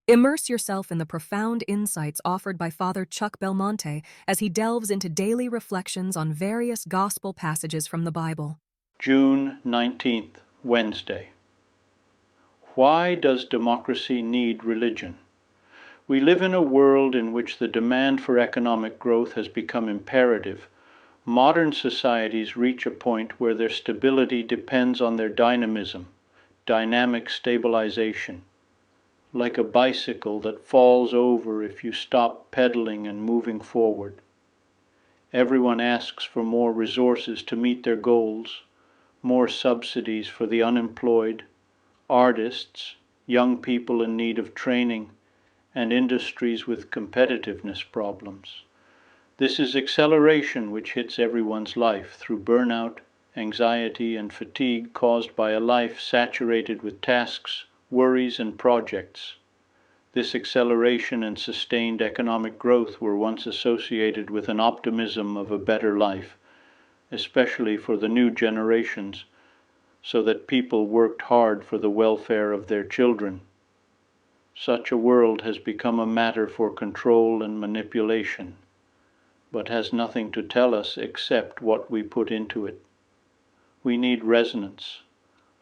Immerse yourself in the profound insights offered by Father Chuck Belmonte as he delves into daily reflections on various gospel passages from the Bible. June 19th, Wednesday. Why does democracy need religion? We live in a world in which the demand for economic growth has become imperative. Modern societies reach a point where their stability depends on their dynamism, dynamic stabilization, like a bicycle that falls over if you stop pedaling and moving forward. Everyone asks for more resources to meet their goals, more subsidies for the unemployed, artists, young people in need of training, and industries with competitiveness problems. This is acceleration which hits everyone's life through burnout, anxiety, and fatigue caused by a life saturated with tasks, worries, and projects. This acceleration and sustained economic growth were once associated with an optimism of a better life, especially for the new generations, so that people worked hard for the welfare of their children. Such a world has become a matter for control and manipulation, but has nothing to tell us except what we put into it. We need resonance,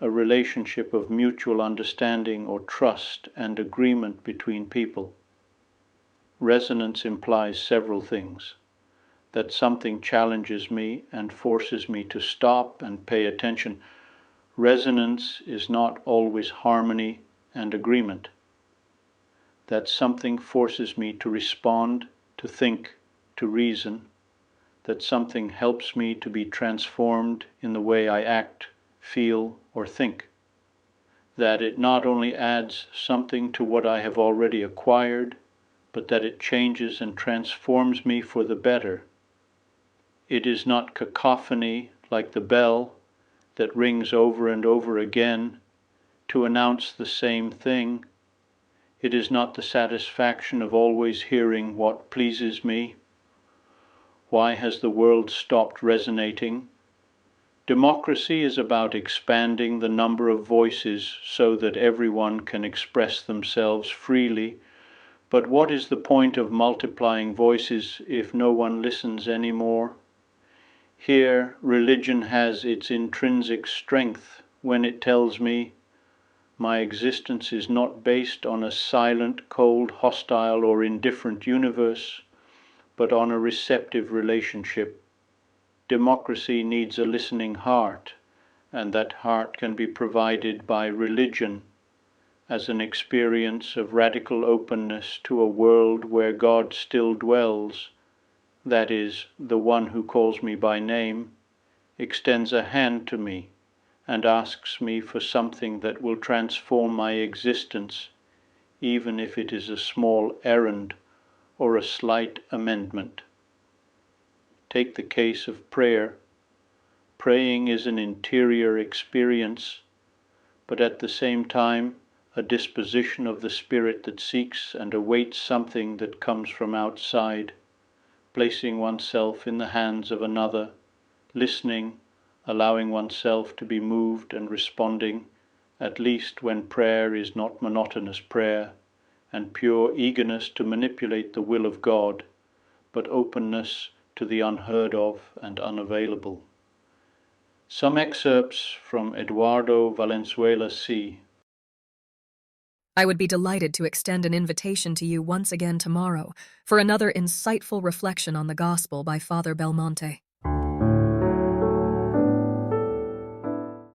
a relationship of mutual understanding or trust and agreement between people. Resonance implies several things: that something challenges me and forces me to stop and pay attention. Resonance is not always harmony and agreement. That something forces me to respond, to think, to reason. That something helps me to be transformed in the way I act, feel, or think. That it not only adds something to what I have already acquired, but that it changes and transforms me for the better. It is not cacophony like the bell that rings over and over again to announce the same thing. It is not the satisfaction of always hearing what pleases me. Why has the world stopped resonating? Democracy is about expanding the number of voices so that everyone can express themselves freely. But what is the point of multiplying voices if no one listens anymore? Here, religion has its intrinsic strength when it tells me my existence is not based on a silent, cold, hostile, or indifferent universe, but on a receptive relationship. Democracy needs a listening heart, and that heart can be provided by religion as an experience of radical openness to a world where God still dwells. That is, the one who calls me by name, extends a hand to me and asks me for something that will transform my existence, even if it is a small errand or a slight amendment. Take the case of prayer. Praying is an interior experience, but at the same time a disposition of the spirit that seeks and awaits something that comes from outside, placing oneself in the hands of another, listening, allowing oneself to be moved and responding, at least when prayer is not monotonous prayer and pure eagerness to manipulate the will of God, but openness to the unheard of and unavailable. Some excerpts from Eduardo Valenzuela C. I would be delighted to extend an invitation to you once again tomorrow for another insightful reflection on the gospel by Father Belmonte.